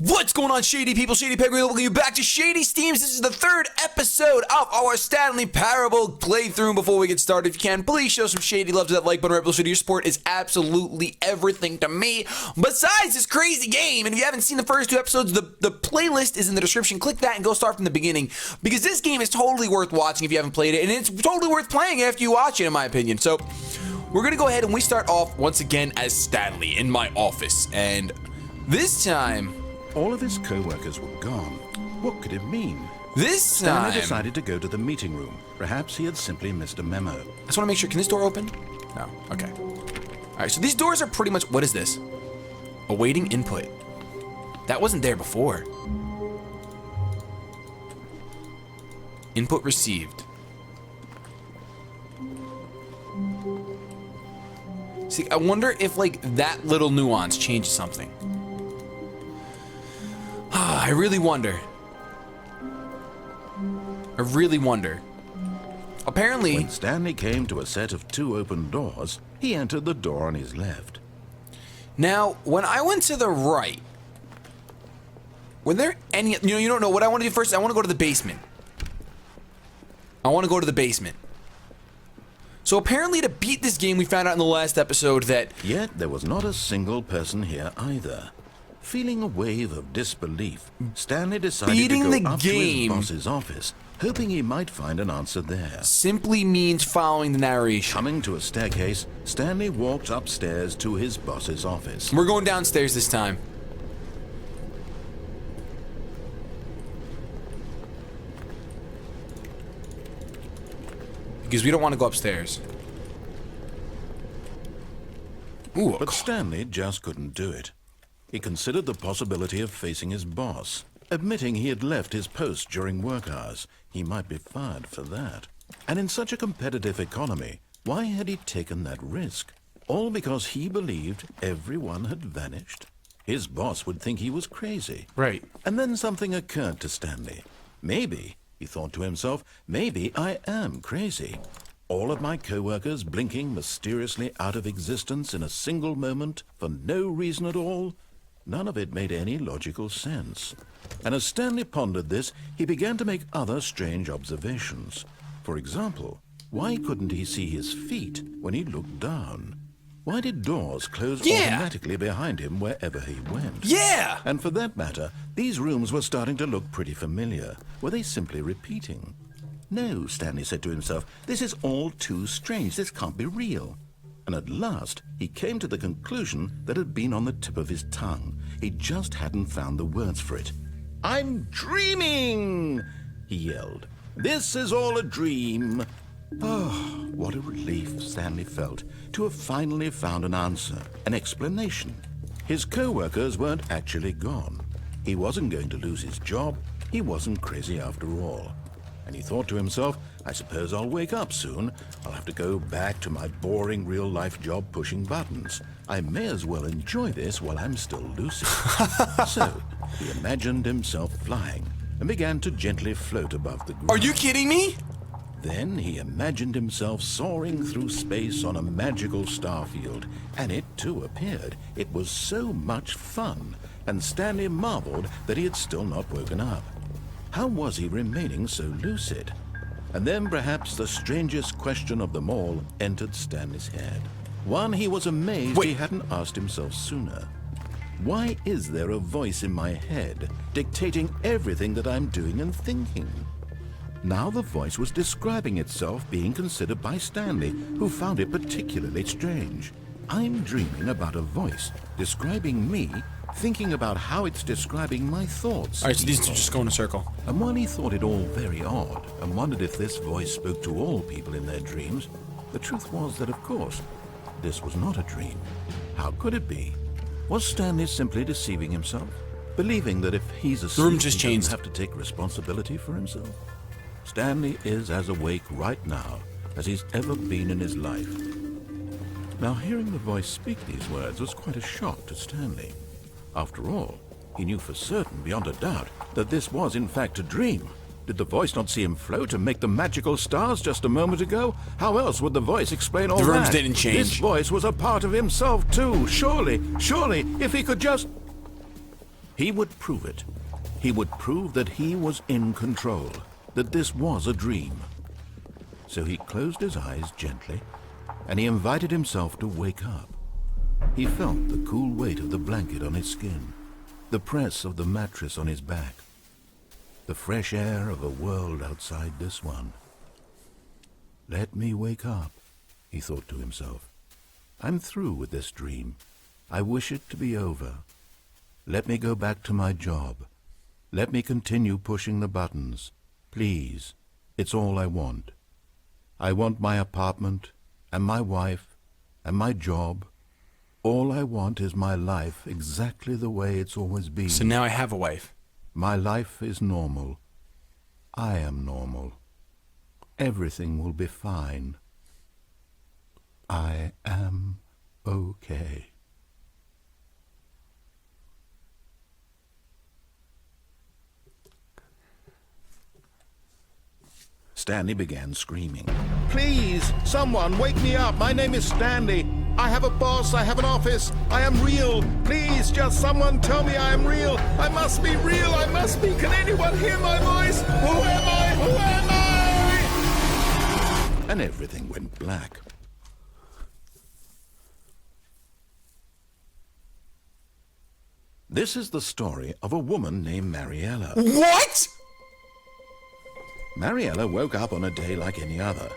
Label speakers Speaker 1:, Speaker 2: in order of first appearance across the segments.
Speaker 1: What's going on, Shady people? ShadyPenguinn welcome you back to Shady Steams. This is the third episode of our Stanley Parable playthrough. Before we get started, if you can, please show some shady love to that like button right below. Your support is absolutely everything to me. Besides this crazy game, and if you haven't seen the first two episodes, the playlist is in the description. Click that and go start from the beginning, because this game is totally worth watching if you haven't played it, and it's totally worth playing after you watch it, in my opinion. So we're gonna go ahead and we start off once again as Stanley in my office, and this time
Speaker 2: all of his co-workers were gone. What could it mean?
Speaker 1: This time
Speaker 2: Stanley decided to go to the meeting room. Perhaps he had simply missed a memo.
Speaker 1: I just want to make sure. Can this door open? No. Okay. All right. So these doors are pretty much. What is this? Awaiting input. That wasn't there before. Input received. See, I wonder if like that little nuance changes something. I really wonder. Apparently,
Speaker 2: when Stanley came to a set of two open doors, he entered the door on his left.
Speaker 1: Now, when I went to the right, were there any, you don't know what I want to do first? I want to go to the basement. So apparently to beat this game, we found out in the last episode that...
Speaker 2: Yet there was not a single person here either. Feeling a wave of disbelief, Stanley decided to go up to his boss's office, hoping he might find an answer there.
Speaker 1: Simply means following the narration.
Speaker 2: Coming to a staircase, Stanley walked upstairs to his boss's office.
Speaker 1: We're going downstairs this time. Because we don't want to go upstairs. Ooh,
Speaker 2: but Stanley just couldn't do it. He considered the possibility of facing his boss. Admitting he had left his post during work hours, he might be fired for that. And in such a competitive economy, why had he taken that risk? All because he believed everyone had vanished? His boss would think he was crazy.
Speaker 1: Right.
Speaker 2: And then something occurred to Stanley. Maybe, he thought to himself, maybe I am crazy. All of my co-workers blinking mysteriously out of existence in a single moment for no reason at all? None of it made any logical sense. And as Stanley pondered this, he began to make other strange observations. For example, why couldn't he see his feet when he looked down? Why did doors close automatically behind him wherever he went?
Speaker 1: Yeah!
Speaker 2: And for that matter, these rooms were starting to look pretty familiar. Were they simply repeating? No, Stanley said to himself, this is all too strange. This can't be real. And at last, he came to the conclusion that had been on the tip of his tongue. He just hadn't found the words for it. I'm dreaming, he yelled. This is all a dream. Oh, what a relief Stanley felt to have finally found an answer, an explanation. His co-workers weren't actually gone. He wasn't going to lose his job. He wasn't crazy after all. And he thought to himself, I suppose I'll wake up soon. I'll have to go back to my boring real-life job pushing buttons. I may as well enjoy this while I'm still lucid. So, he imagined himself flying and began to gently float above the ground.
Speaker 1: Are you kidding me?
Speaker 2: Then he imagined himself soaring through space on a magical starfield, and it too appeared. It was so much fun, and Stanley marveled that he had still not woken up. How was he remaining so lucid? And then perhaps the strangest question of them all entered Stanley's head. One he was amazed he hadn't asked himself sooner. Why is there a voice in my head dictating everything that I'm doing and thinking? Now the voice was describing itself being considered by Stanley, who found it particularly strange. I'm dreaming about a voice describing me, thinking about how it's describing my thoughts.
Speaker 1: All right, so these two just go in a circle.
Speaker 2: And while he thought it all very odd and wondered if this voice spoke to all people in their dreams, the truth was that, of course, this was not a dream. How could it be? Was Stanley simply deceiving himself, believing that if he's asleep,
Speaker 1: the room just
Speaker 2: he
Speaker 1: changed.
Speaker 2: doesn't have to take responsibility for himself? Stanley is as awake right now as he's ever been in his life. Now, hearing the voice speak these words was quite a shock to Stanley. After all, he knew for certain, beyond a doubt, that this was in fact a dream. Did the voice not see him float and make the magical stars just a moment ago? How else would the voice explain all that?
Speaker 1: The rooms didn't change.
Speaker 2: This voice was a part of himself too. Surely, if he could just... He would prove it. He would prove that he was in control, that this was a dream. So he closed his eyes gently, and he invited himself to wake up. He felt the cool weight of the blanket on his skin, the press of the mattress on his back, the fresh air of a world outside this one. Let me wake up, he thought to himself. I'm through with this dream. I wish it to be over. Let me go back to my job. Let me continue pushing the buttons. Please, it's all I want. I want my apartment, and my wife, and my job. All I want is my life exactly the way it's always been.
Speaker 1: So now I have a wife.
Speaker 2: My life is normal. I am normal. Everything will be fine. I am okay. Stanley began screaming. Please, someone, wake me up. My name is Stanley. I have a boss. I have an office. I am real. Please, just someone tell me I am real. I must be real. I must be. Can anyone hear my voice? Who am I? Who am I? And everything went black. This is the story of a woman named Mariella.
Speaker 1: What?
Speaker 2: Mariella woke up on a day like any other.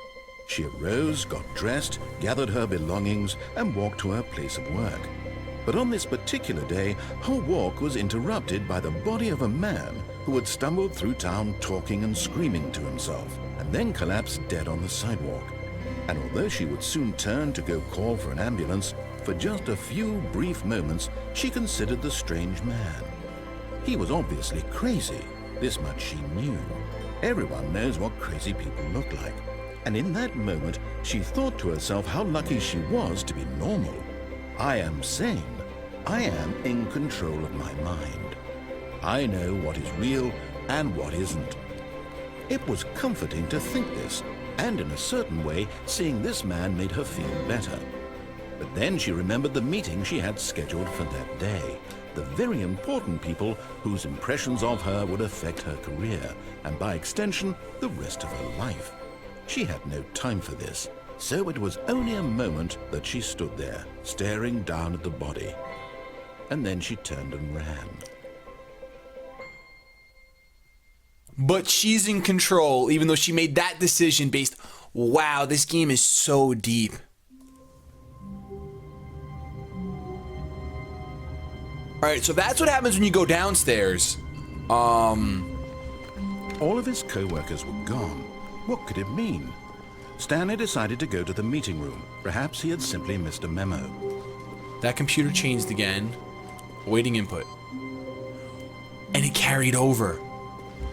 Speaker 2: She arose, got dressed, gathered her belongings, and walked to her place of work. But on this particular day, her walk was interrupted by the body of a man who had stumbled through town talking and screaming to himself, and then collapsed dead on the sidewalk. And although she would soon turn to go call for an ambulance, for just a few brief moments, she considered the strange man. He was obviously crazy. This much she knew. Everyone knows what crazy people look like. And in that moment, she thought to herself how lucky she was to be normal. I am sane. I am in control of my mind. I know what is real and what isn't. It was comforting to think this, and in a certain way, seeing this man made her feel better. But then she remembered the meeting she had scheduled for that day. The very important people whose impressions of her would affect her career, and by extension, the rest of her life. She had no time for this, so it was only a moment that she stood there, staring down at the body. And then she turned and ran.
Speaker 1: But she's in control, even though she made that decision based... Wow, this game is so deep. Alright, so that's what happens when you go downstairs.
Speaker 2: All of his co-workers were gone. What could it mean? Stanley decided to go to the meeting room. Perhaps he had simply missed a memo.
Speaker 1: That computer changed again. Awaiting input. And it carried over.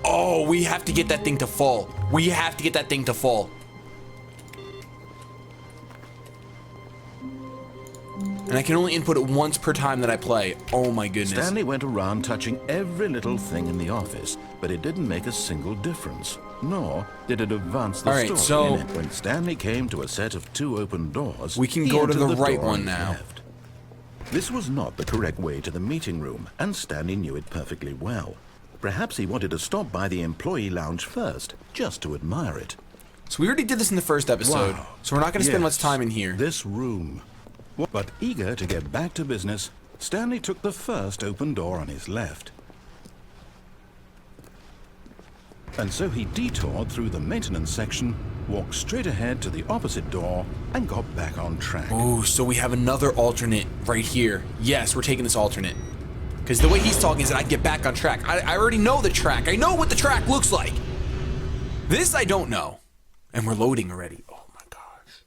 Speaker 1: Oh, we have to get that thing to fall. We have to get that thing to fall. And I can only input it once per time that I play. Oh my goodness.
Speaker 2: Stanley went around touching every little thing in the office, but it didn't make a single difference. Nor did it advance the story.
Speaker 1: So
Speaker 2: in it. When Stanley came to a set of 2 open doors,
Speaker 1: we can go to the right one now.
Speaker 2: Left. This was not the correct way to the meeting room, and Stanley knew it perfectly well. Perhaps he wanted to stop by the employee lounge first, just to admire it.
Speaker 1: So we already did this in the first episode,
Speaker 2: Wow.
Speaker 1: so we're not going to spend much time in here.
Speaker 2: This room. But eager to get back to business, Stanley took the first open door on his left. And so he detoured through the maintenance section, walked straight ahead to the opposite door, and got back on track.
Speaker 1: Oh, so we have another alternate right here. Yes, we're taking this alternate. Because the way he's talking is that I can get back on track. I already know the track. I know what the track looks like. This I don't know. And we're loading already. Oh my gosh.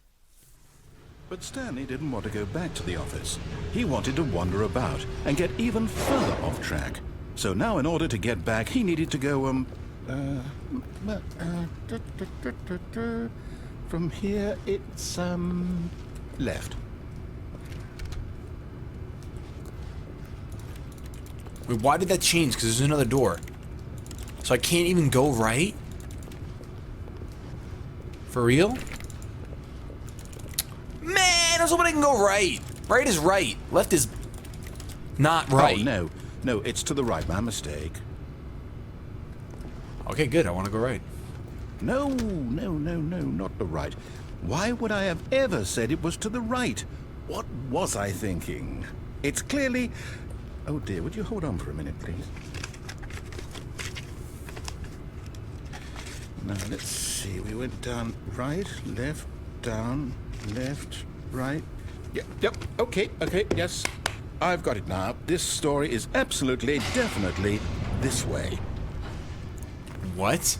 Speaker 2: But Stanley didn't want to go back to the office. He wanted to wander about and get even further off track. So now in order to get back, he needed to go, from here it's, left.
Speaker 1: Wait, why did that change? Because there's another door. So I can't even go right? For real? Man, I was hoping I can go right. Right is right. Left is not right.
Speaker 2: Oh, no. No, it's to the right. My mistake.
Speaker 1: Okay, good. I want to go right.
Speaker 2: No, not the right. Why would I have ever said it was to the right? What was I thinking? It's clearly... Oh dear, would you hold on for a minute, please? Now, let's see. We went down right, left, down, left, right. Yep, okay, yes. I've got it now. This story is absolutely, definitely this way.
Speaker 1: What?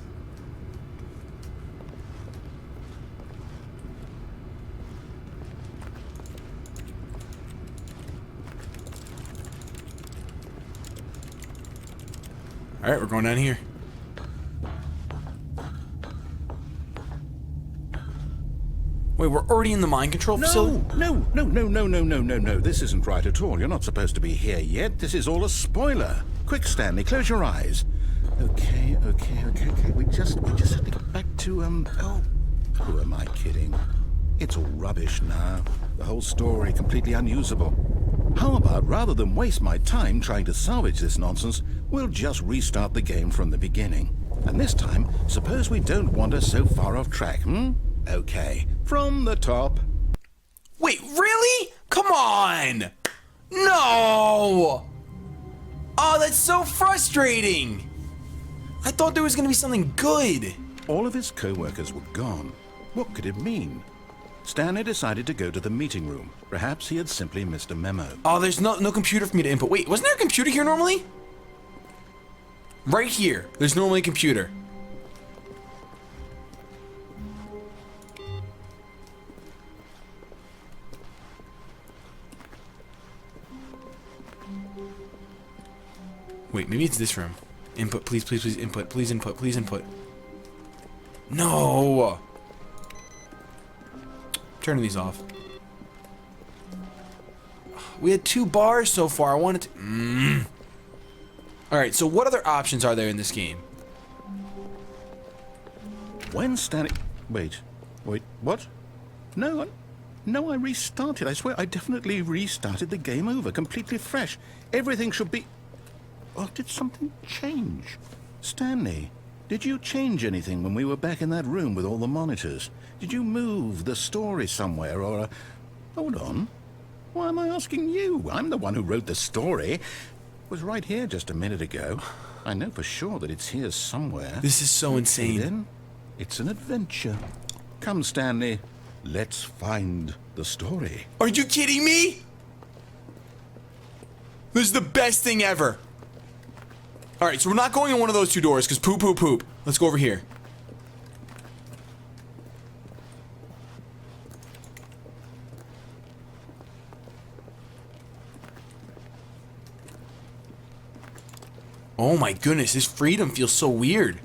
Speaker 1: Alright, we're going down here. Wait, we're already in the mind control facility?
Speaker 2: No. This isn't right at all. You're not supposed to be here yet. This is all a spoiler. Quick, Stanley, close your eyes. Okay. We just have to get back to, oh, who am I kidding? It's all rubbish now. The whole story completely unusable. How about, rather than waste my time trying to salvage this nonsense, we'll just restart the game from the beginning. And this time, suppose we don't wander so far off track, Okay, from the top.
Speaker 1: Wait, really? Come on! No! Oh, that's so frustrating! I thought there was gonna be something good.
Speaker 2: All of his co-workers were gone. What could it mean? Stanley decided to go to the meeting room. Perhaps he had simply missed a memo.
Speaker 1: Oh, there's no computer for me to input. Wait, wasn't there a computer here normally? Right here. There's normally a computer. Wait, maybe it's this room. Input, please input, please input. No! Turning these off. We had 2 bars so far. I wanted to... Alright, so what other options are there in this game?
Speaker 2: When Stanley... Wait, what? No, I restarted. I swear I definitely restarted the game over, completely fresh. Everything should be... Or did something change? Stanley, did you change anything when we were back in that room with all the monitors? Did you move the story somewhere or... Hold on. Why am I asking you? I'm the one who wrote the story. It was right here just a minute ago. I know for sure that it's here somewhere.
Speaker 1: This is so insane.
Speaker 2: Then, it's an adventure. Come, Stanley. Let's find the story.
Speaker 1: Are you kidding me? This is the best thing ever. Alright, so we're not going in one of those 2 doors, because poop. Let's go over here. Oh my goodness, this freedom feels so weird.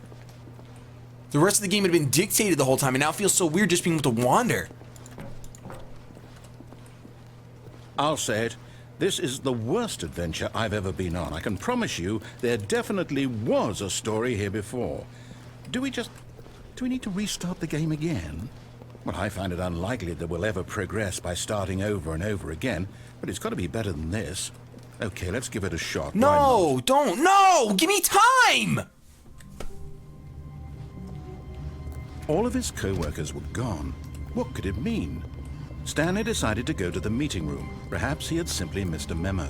Speaker 1: The rest of the game had been dictated the whole time, and now it feels so weird just being able to wander.
Speaker 2: I'll say it. This is the worst adventure I've ever been on. I can promise you there definitely was a story here before. Do we need to restart the game again? Well, I find it unlikely that we'll ever progress by starting over and over again, but it's got to be better than this. Okay, let's give it a shot.
Speaker 1: No, don't. No! Give me time!
Speaker 2: All of his co-workers were gone. What could it mean? Stanley decided to go to the meeting room. Perhaps he had simply missed a memo.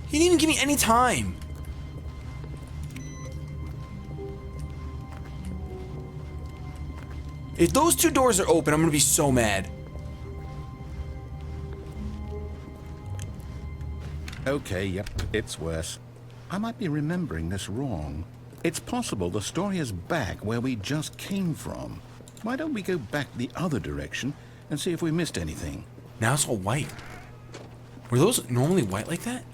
Speaker 1: He didn't even give me any time. If those 2 doors are open, I'm gonna be so mad.
Speaker 2: Okay, yep, it's worse. I might be remembering this wrong. It's possible the story is back where we just came from. Why don't we go back the other direction and see if we missed anything?
Speaker 1: Now it's all white. Were those normally white like that?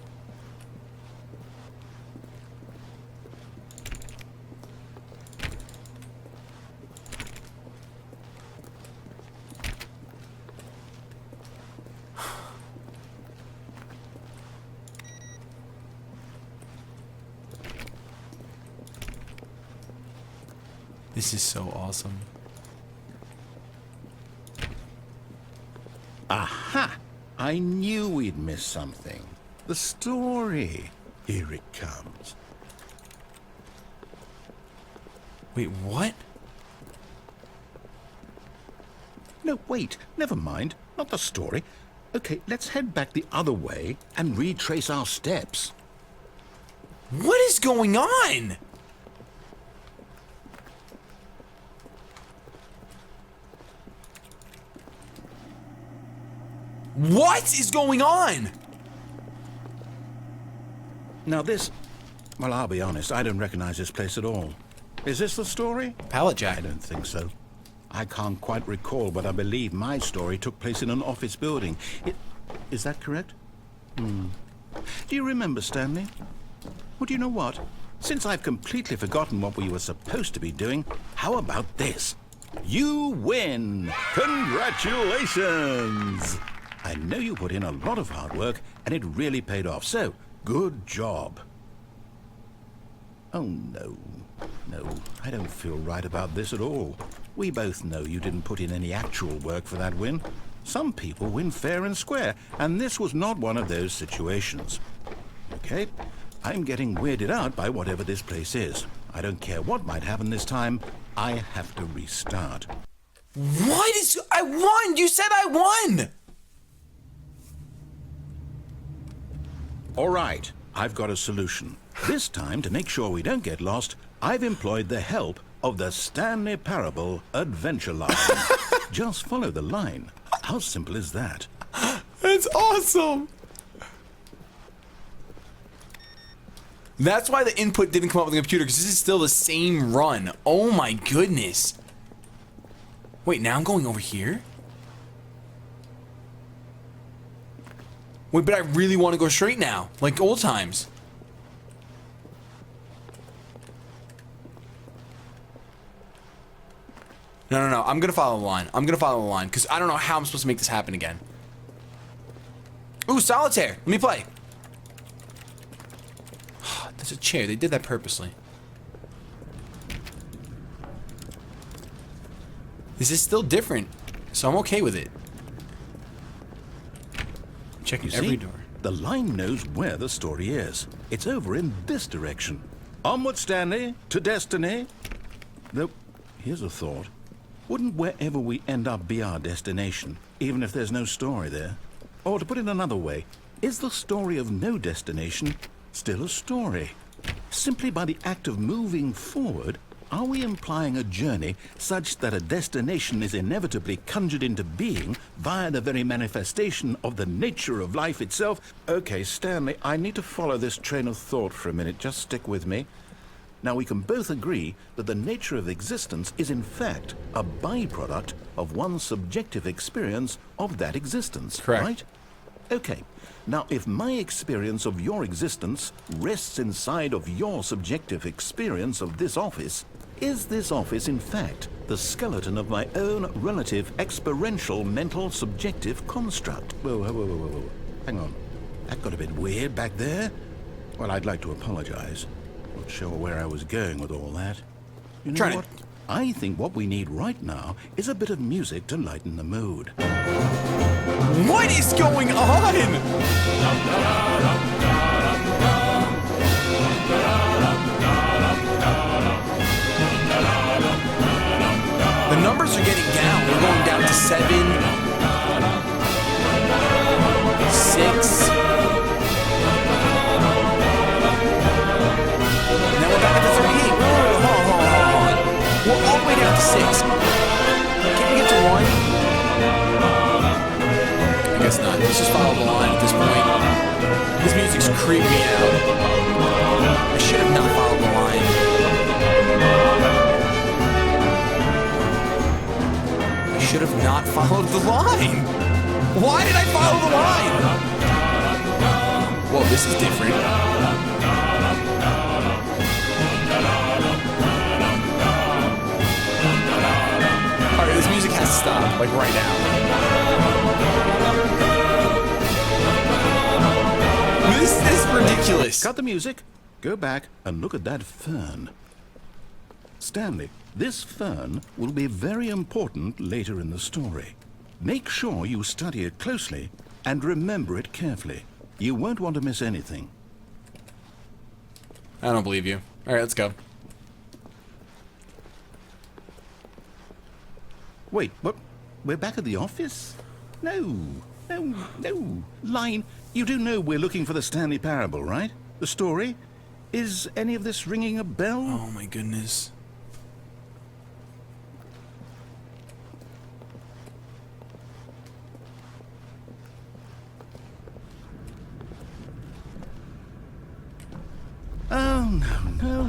Speaker 1: This is so awesome.
Speaker 2: Aha! I knew we'd missed something. The story. Here it comes.
Speaker 1: Wait, what?
Speaker 2: No, wait. Never mind. Not the story. Okay, let's head back the other way and retrace our steps.
Speaker 1: What is going on? What is going on?
Speaker 2: Now this... Well, I'll be honest, I don't recognize this place at all. Is this the story?
Speaker 1: Pallet
Speaker 2: I
Speaker 1: jack.
Speaker 2: don't think so. I can't quite recall, but I believe my story took place in an office building. Is that correct? Do you remember, Stanley? Well, do you know what? Since I've completely forgotten what we were supposed to be doing, how about this? You win! Congratulations! I know you put in a lot of hard work, and it really paid off, so good job. Oh, no. No, I don't feel right about this at all. We both know you didn't put in any actual work for that win. Some people win fair and square, and this was not one of those situations. Okay, I'm getting weirded out by whatever this place is. I don't care what might happen this time. I have to restart.
Speaker 1: What is... I won! You said I won!
Speaker 2: All right, I've got a solution. This time, to make sure we don't get lost, I've employed the help of the Stanley Parable Adventure Line. Just follow the line. How simple is that?
Speaker 1: That's awesome! That's why the input didn't come up with the computer, because this is still the same run. Oh my goodness. Wait, now I'm going over here? Wait, but I really want to go straight now, like old times. No, I'm gonna follow the line. I'm gonna follow the line, because I don't know how I'm supposed to make this happen again. Ooh, solitaire. Let me play. There's a chair. They did that purposely. This is still different, so I'm okay with it. Checking every door.
Speaker 2: The line knows where the story is. It's over in this direction. Onward, Stanley, to destiny. Though, here's a thought. Wouldn't wherever we end up be our destination, even if there's no story there? Or to put it another way, is the story of no destination still a story? Simply by the act of moving forward, are we implying a journey such that a destination is inevitably conjured into being via the very manifestation of the nature of life itself? Okay, Stanley, I need to follow this train of thought for a minute. Just stick with me. Now, we can both agree that the nature of existence is in fact a byproduct of one's subjective experience of that existence,
Speaker 1: correct,
Speaker 2: right? Okay. Now, if my experience of your existence rests inside of your subjective experience of this office, is this office, in fact, the skeleton of my own relative experiential mental subjective construct? Whoa. Hang on. That got a bit weird back there. Well, I'd like to apologize. Not sure where I was going with all that. You know what? I think what we need right now is a bit of music to lighten the mood.
Speaker 1: What is going on? The numbers are getting down. We're going down to 7, 6. Now we're back at the 38. Hold on. We're all the way down to 6. Can we get to 1? I guess not. Let's just follow the line at this point. This music's creeping me out. I should have not followed the line. I should have not followed the line. Why did I follow the line? Whoa, this is different. Alright, this music has to stop, like right now. This is ridiculous.
Speaker 2: Cut the music. Go back and look at that fern. Stanley, this fern will be very important later in the story. Make sure you study it closely and remember it carefully. You won't want to miss anything.
Speaker 1: I don't believe you. Alright, let's go.
Speaker 2: Wait, what? We're back at the office? No. Line, you do know we're looking for the Stanley Parable, right? The story? Is any of this ringing a bell?
Speaker 1: Oh my goodness.
Speaker 2: Oh,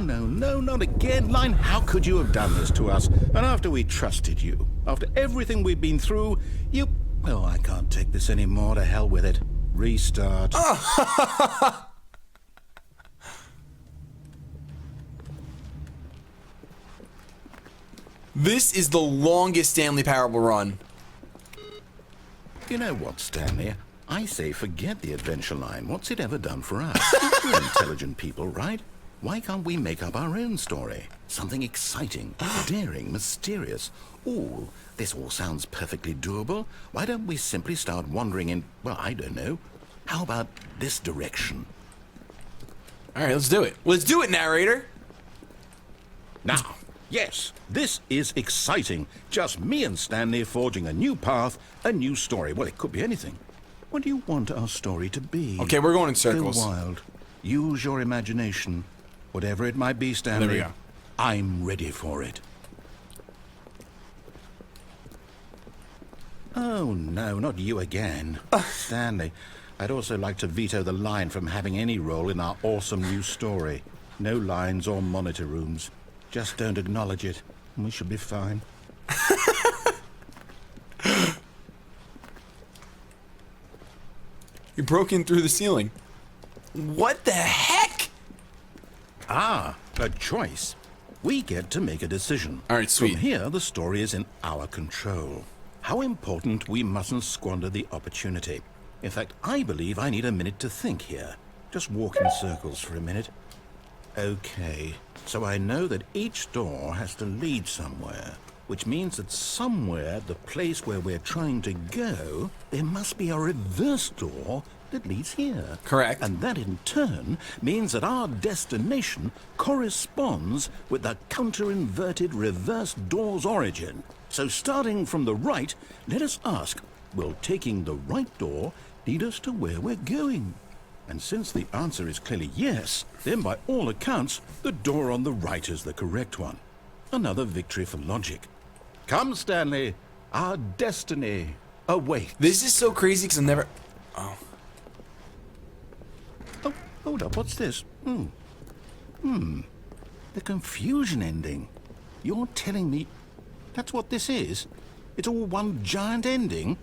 Speaker 2: no, not again. Line, how could you have done this to us? And after we trusted you, after everything we've been through, you... Oh, I can't take this anymore. To hell with it. Restart.
Speaker 1: This is the longest Stanley Parable run.
Speaker 2: You know what, Stanley? I say forget the adventure line. What's it ever done for us? We're intelligent people, right? Why can't we make up our own story? Something exciting, daring, mysterious. Ooh, this all sounds perfectly doable. Why don't we simply start wandering in, well, I don't know. How about this direction?
Speaker 1: Alright, let's do it. Let's do it, narrator!
Speaker 2: Now, yes, this is exciting. Just me and Stanley forging a new path, a new story. Well, it could be anything. What do you want our story to be?
Speaker 1: Okay, we're going in circles.
Speaker 2: Go wild. Use your imagination. Whatever it might be, Stanley.
Speaker 1: There we go.
Speaker 2: I'm ready for it. Oh, no, not you again. Stanley, I'd also like to veto the line from having any role in our awesome new story. No lines or monitor rooms. Just don't acknowledge it, and we should be fine.
Speaker 1: You broke in through the ceiling. What the heck?
Speaker 2: Ah, a choice. We get to make a decision.
Speaker 1: All right, sweet.
Speaker 2: From here, the story is in our control. How important, we mustn't squander the opportunity. In fact, I believe I need a minute to think here. Just walk in circles for a minute. Okay, so I know that each door has to lead somewhere, which means that somewhere, the place where we're trying to go, there must be a reverse door that leads here.
Speaker 1: Correct.
Speaker 2: And that in turn means that our destination corresponds with the counter-inverted reverse door's origin. So starting from the right, let us ask, will taking the right door lead us to where we're going? And since the answer is clearly yes, then by all accounts, the door on the right is the correct one. Another victory for logic. Come, Stanley, our destiny awaits.
Speaker 1: This is so crazy because I've never... Oh.
Speaker 2: Oh, hold up, what's this? The confusion ending. You're telling me that's what this is? It's all one giant ending?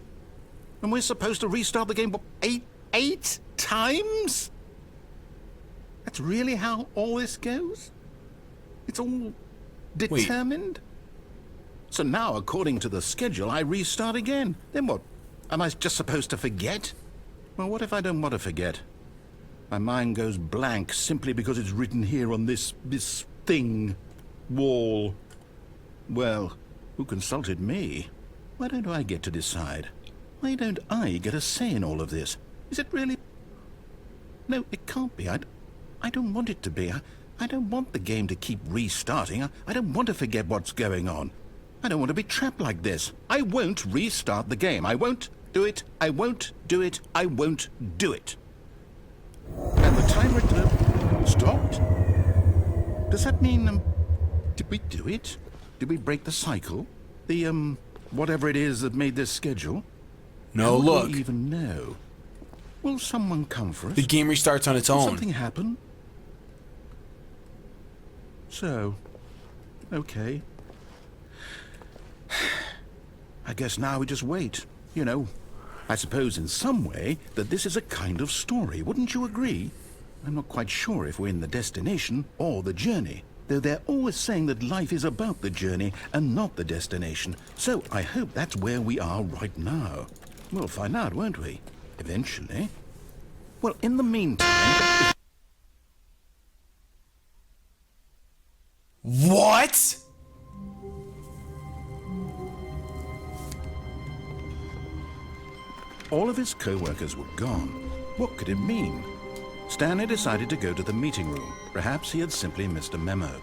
Speaker 2: And we're supposed to restart the game, what, eight times? That's really how all this goes? It's all determined? Wait. So now, according to the schedule, I restart again. Then what? Am I just supposed to forget? Well, what if I don't want to forget? My mind goes blank simply because it's written here on this thing, wall. Well, who consulted me? Why don't I get to decide? Why don't I get a say in all of this? Is it really? No, it can't be. I don't want it to be. I don't want the game to keep restarting. I don't want to forget what's going on. I don't want to be trapped like this. I won't restart the game. I won't do it. I won't do it. I won't do it. And the timer stopped? Does that mean, did we do it? Did we break the cycle? The, whatever it is that made this schedule?
Speaker 1: No, look.
Speaker 2: How do we even know? Will someone come for us?
Speaker 1: The game restarts on its own.
Speaker 2: Will something happen? So, okay. I guess now we just wait. You know, I suppose in some way that this is a kind of story. Wouldn't you agree? I'm not quite sure if we're in the destination or the journey, though they're always saying that life is about the journey and not the destination. So I hope that's where we are right now. We'll find out, won't we? Eventually. Well, in the meantime...
Speaker 1: What?
Speaker 2: All of his co-workers were gone. What could it mean? Stanley decided to go to the meeting room. Perhaps he had simply missed a memo.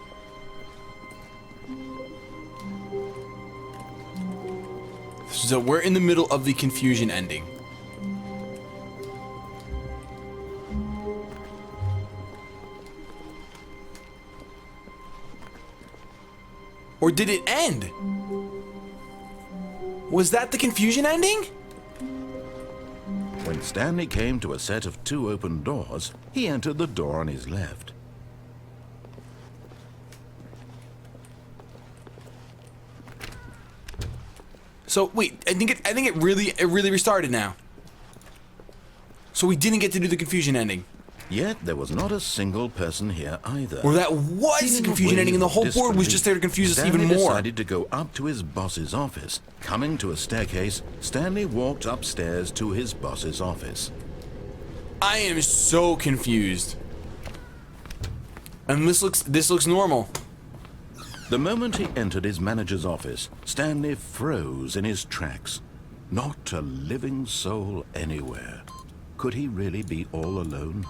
Speaker 1: So we're in the middle of the confusion ending. Or did it end? Was that the confusion ending?
Speaker 2: When Stanley came to a set of 2 open doors, he entered the door on his left.
Speaker 1: So wait, I think it really restarted now. So we didn't get to do the confusion ending.
Speaker 2: Yet there was not a single person here either.
Speaker 1: Or that was the confusion ending and the whole board was just there to confuse us even
Speaker 2: Stanley
Speaker 1: more.
Speaker 2: decided to go up to his boss's office. Coming to a staircase, Stanley walked upstairs to his boss's office.
Speaker 1: I am so confused. And this looks normal.
Speaker 2: The moment he entered his manager's office, Stanley froze in his tracks. Not a living soul anywhere. Could he really be all alone?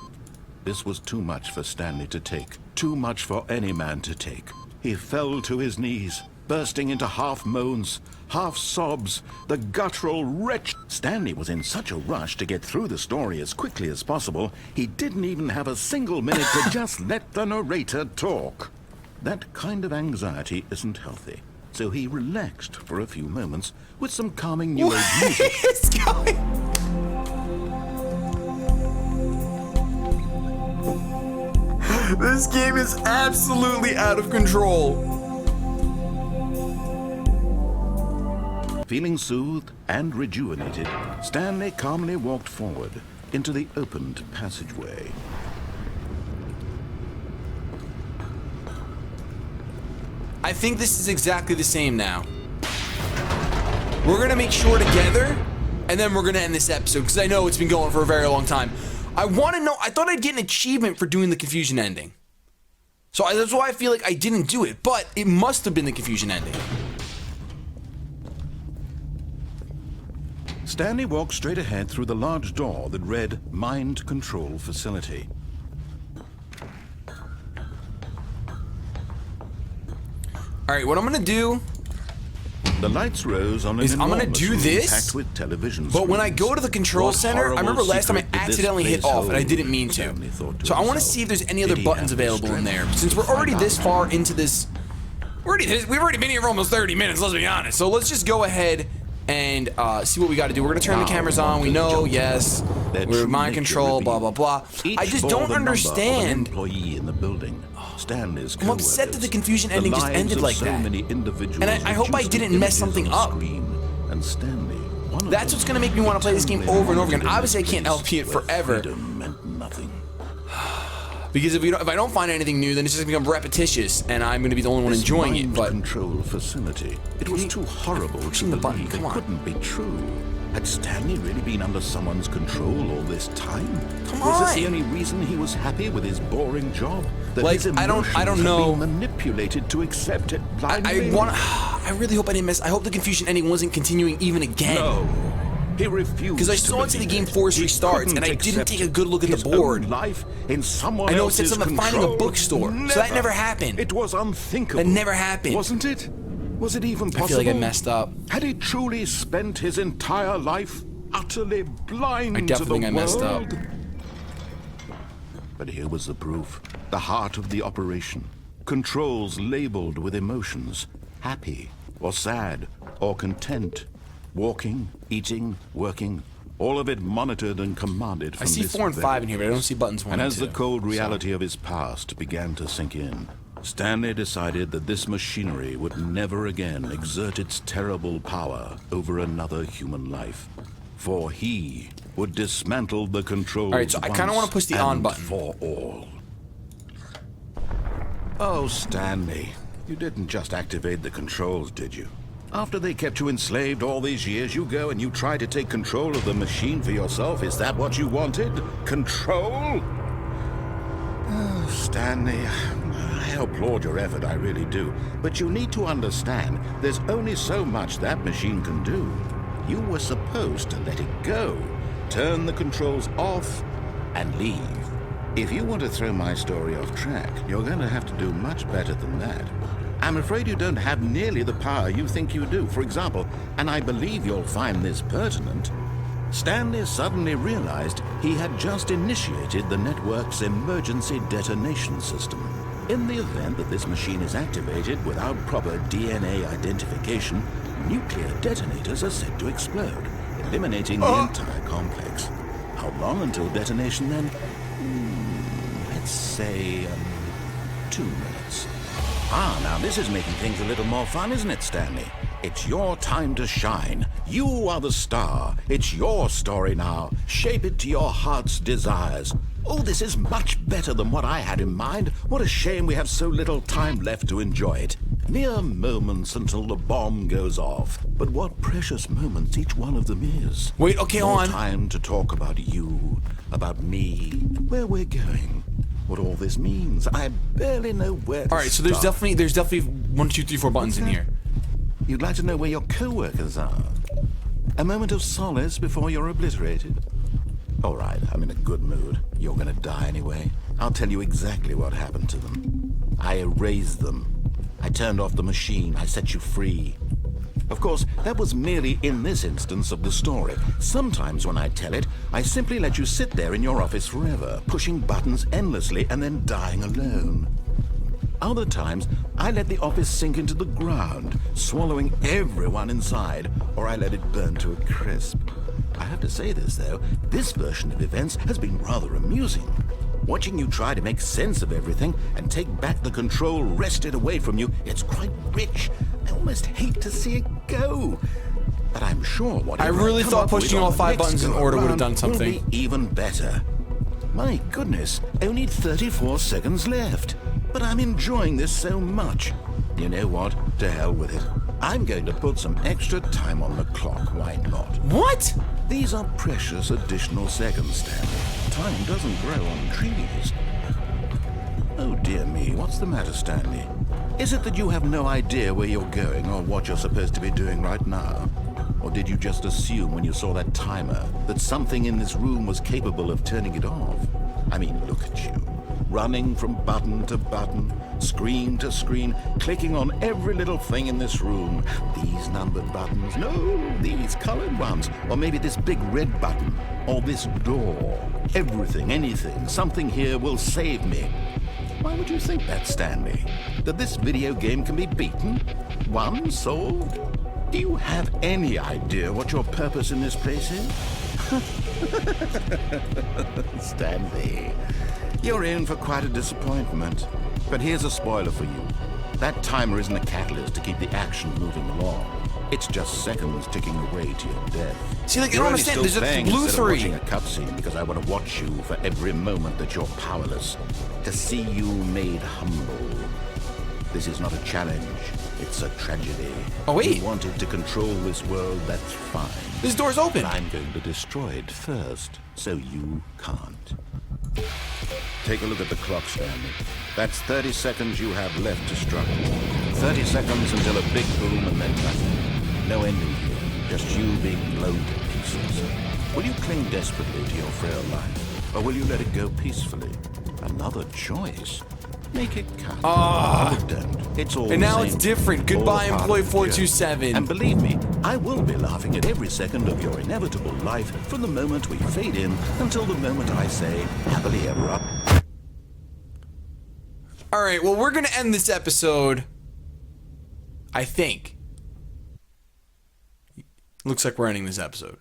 Speaker 2: This was too much for Stanley to take. Too much for any man to take. He fell to his knees, bursting into half moans, half sobs, the guttural wretch. Stanley was in such a rush to get through the story as quickly as possible, he didn't even have a single minute to just let the narrator talk. That kind of anxiety isn't healthy, so he relaxed for a few moments with some calming new age music.
Speaker 1: It's going. This game is absolutely out of control.
Speaker 2: Feeling soothed and rejuvenated, Stanley calmly walked forward into the opened passageway.
Speaker 1: I think this is exactly the same now. We're gonna make sure together, and then we're gonna end this episode, because I know it's been going for a very long time. I want to know, I thought I'd get an achievement for doing the confusion ending. So that's why I feel like I didn't do it, but it must have been the confusion ending.
Speaker 2: Stanley walked straight ahead through the large door that read Mind Control Facility.
Speaker 1: All right, what I'm gonna do
Speaker 2: The lights rose on an
Speaker 1: is I'm gonna
Speaker 2: enormous
Speaker 1: do
Speaker 2: room
Speaker 1: this,
Speaker 2: packed with television
Speaker 1: but when I
Speaker 2: screens.
Speaker 1: go to the control
Speaker 2: What
Speaker 1: center, I
Speaker 2: horrible
Speaker 1: remember last time I
Speaker 2: secret did this
Speaker 1: accidentally hit
Speaker 2: place
Speaker 1: off and I
Speaker 2: hold?
Speaker 1: didn't mean to.
Speaker 2: Stanley thought to
Speaker 1: So I want to
Speaker 2: himself.
Speaker 1: see if there's any other
Speaker 2: Did he
Speaker 1: buttons
Speaker 2: have the
Speaker 1: available in there.
Speaker 2: strength
Speaker 1: Since
Speaker 2: to
Speaker 1: we're already
Speaker 2: find
Speaker 1: this
Speaker 2: out?
Speaker 1: far into this, we've already been here for almost 30 minutes, let's be honest. So let's just go ahead and see what we got to do. We're gonna turn the cameras on. We know, yes, we're mind control, blah blah blah. I just don't understand.
Speaker 2: Employee in the building. Stanley's
Speaker 1: I'm upset that the confusion ending just ended like that.
Speaker 2: And
Speaker 1: I hope I didn't mess something up.
Speaker 2: And Stanley,
Speaker 1: That's what's gonna make me want to play this game over and over again. Obviously, I can't LP it forever.
Speaker 2: Meant nothing.
Speaker 1: Because if I don't find anything new, then it's just gonna become repetitious, and I'm gonna be the only one enjoying it. But
Speaker 2: control facility. It was too horrible to
Speaker 1: the button,
Speaker 2: believe.
Speaker 1: come
Speaker 2: It
Speaker 1: on.
Speaker 2: couldn't be true. Had Stanley really been under someone's control all this time?
Speaker 1: Come
Speaker 2: Was this
Speaker 1: on.
Speaker 2: the only reason he was happy with his boring job? That
Speaker 1: Like,
Speaker 2: his
Speaker 1: I don't
Speaker 2: emotions had
Speaker 1: know.
Speaker 2: been manipulated to accept it blindly?
Speaker 1: I really hope I didn't miss. I hope the confusion ending wasn't continuing even again.
Speaker 2: No. He refused.
Speaker 1: Because I saw it to the
Speaker 2: believe
Speaker 1: game
Speaker 2: it.
Speaker 1: force
Speaker 2: He
Speaker 1: restarts,
Speaker 2: couldn't
Speaker 1: and I didn't
Speaker 2: accept
Speaker 1: take a good look at the
Speaker 2: his
Speaker 1: board.
Speaker 2: own life in someone
Speaker 1: I know it said
Speaker 2: else's
Speaker 1: something about finding a
Speaker 2: control.
Speaker 1: bookstore, so that never happened.
Speaker 2: It was unthinkable.
Speaker 1: That never happened.
Speaker 2: Wasn't it? Was it even possible?
Speaker 1: I feel like I messed up.
Speaker 2: Had he truly spent his entire life utterly blind
Speaker 1: I
Speaker 2: to
Speaker 1: definitely
Speaker 2: the
Speaker 1: think I messed up.
Speaker 2: world? But here was the proof. The heart of the operation. Controls labeled with emotions. Happy, or sad, or content. Walking, eating, working. All of it monitored and commanded from
Speaker 1: I see
Speaker 2: this
Speaker 1: 4 and
Speaker 2: very
Speaker 1: 5 in here, but I don't see buttons 1
Speaker 2: And
Speaker 1: and
Speaker 2: as
Speaker 1: 2.
Speaker 2: the cold reality of his past began to sink in, Stanley decided that this machinery would never again exert its terrible power over another human life. For he would dismantle the controls.
Speaker 1: All right, so I kinda wanna push the on
Speaker 2: and
Speaker 1: button.
Speaker 2: for all. Oh, Stanley, you didn't just activate the controls, did you? After they kept you enslaved all these years, you go and you try to take control of the machine for yourself. Is that what you wanted? Control? Oh, Stanley, I applaud your effort, I really do. But you need to understand, there's only so much that machine can do. You were supposed to let it go. Turn the controls off and leave. If you want to throw my story off track, you're going to have to do much better than that. I'm afraid you don't have nearly the power you think you do. For example, and I believe you'll find this pertinent, Stanley suddenly realized he had just initiated the network's emergency detonation system. In the event that this machine is activated without proper DNA identification, nuclear detonators are said to explode, eliminating the entire complex. How long until detonation then? Let's say 2 minutes. Now this is making things a little more fun, isn't it, Stanley? It's your time to shine. You are the star. It's your story now. Shape it to your heart's desires. Oh, this is much better than what I had in mind. What a shame we have so little time left to enjoy it. Mere moments until the bomb goes off. But what precious moments each one of them is.
Speaker 1: Wait, okay, hold on.
Speaker 2: Time to talk about you, about me, where we're going, what all this means. I barely know where to
Speaker 1: All right, so
Speaker 2: start.
Speaker 1: there's definitely 1, 2, 3, 4 buttons in here.
Speaker 2: You'd like to know where your co-workers are. A moment of solace before you're obliterated. All right, I'm in a good mood. You're gonna die anyway. I'll tell you exactly what happened to them. I erased them. I turned off the machine. I set you free. Of course, that was merely in this instance of the story. Sometimes when I tell it, I simply let you sit there in your office forever, pushing buttons endlessly and then dying alone. Other times, I let the office sink into the ground, swallowing everyone inside, or I let it burn to a crisp. I have to say this, though, this version of events has been rather amusing. Watching you try to make sense of everything and take back the control wrested away from you, it's quite rich. I almost hate to see it go. But I'm sure what
Speaker 1: I really thought pushing all 5 buttons in order would have done something.
Speaker 2: Will be even better. My goodness, only 34 seconds left. But I'm enjoying this so much. You know what? To hell with it. I'm going to put some extra time on the clock. Why not?
Speaker 1: What?
Speaker 2: These are precious additional seconds, Stanley. Time doesn't grow on trees. Oh dear me, what's the matter, Stanley? Is it that you have no idea where you're going or what you're supposed to be doing right now? Or did you just assume when you saw that timer that something in this room was capable of turning it off? I mean, look at you. Running from button to button, screen to screen, clicking on every little thing in this room. These numbered buttons, no, these colored ones. Or maybe this big red button, or this door. Everything, anything, something here will save me. Why would you think that, Stanley? That this video game can be beaten? Won? Solved? Do you have any idea what your purpose in this place is? Stanley, you're in for quite a disappointment. But here's a spoiler for you. That timer isn't a catalyst to keep the action moving along. It's just seconds ticking away to your death.
Speaker 1: See, like, I
Speaker 2: You're
Speaker 1: don't
Speaker 2: only
Speaker 1: understand.
Speaker 2: still
Speaker 1: There's a
Speaker 2: playing
Speaker 1: blue
Speaker 2: instead of
Speaker 1: 3.
Speaker 2: watching a cutscene because I want to watch you for every moment that you're powerless. To see you made humble. This is not a challenge. It's a tragedy.
Speaker 1: Oh, wait.
Speaker 2: You wanted to control this world, that's fine.
Speaker 1: This door's open.
Speaker 2: But I'm going to destroy it first, so you can't. Take a look at the clock, Stanley. That's 30 seconds you have left to struggle. 30 seconds until a big boom and then nothing. No ending here, just you being blown to pieces. Will you cling desperately to your frail life, or will you let it go peacefully? Another choice. Make it count. But don't. It's all
Speaker 1: And now
Speaker 2: the
Speaker 1: it's
Speaker 2: same.
Speaker 1: different.
Speaker 2: All
Speaker 1: Goodbye,
Speaker 2: part
Speaker 1: Employee
Speaker 2: of the journey.
Speaker 1: 427.
Speaker 2: And believe me, I will be laughing at every second of your inevitable life from the moment we fade in until the moment I say, happily ever up.
Speaker 1: All right, well, we're going to end this episode, I think. Looks like we're ending this episode.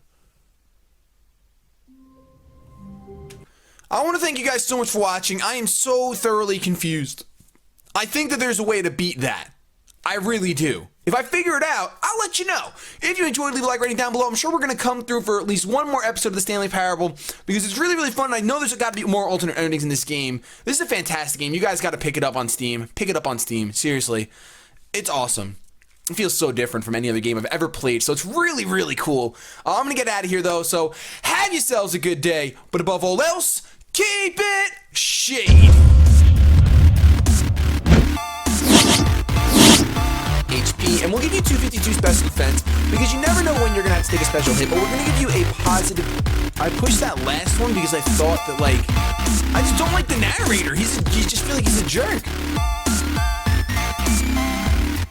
Speaker 1: I want to thank you guys so much for watching. I am so thoroughly confused. I think that there's a way to beat that. I really do. If I figure it out, I'll let you know. If you enjoyed, leave a like rating down below. I'm sure we're going to come through for at least one more episode of the Stanley Parable because it's really, really fun. And I know there's got to be more alternate endings in this game. This is a fantastic game. You guys got to pick it up on Steam. Pick it up on Steam. Seriously. It's awesome. It feels so different from any other game I've ever played, so it's really, really cool. I'm going to get out of here, though, so have yourselves a good day. But above all else, keep it shady. HP, and we'll give you you 252 special defense because you never know when you're gonna have to take a special hit, but we're gonna give you a positive. I pushed that last one because I thought that, like, I just don't like the narrator. He's just feel like he's a jerk.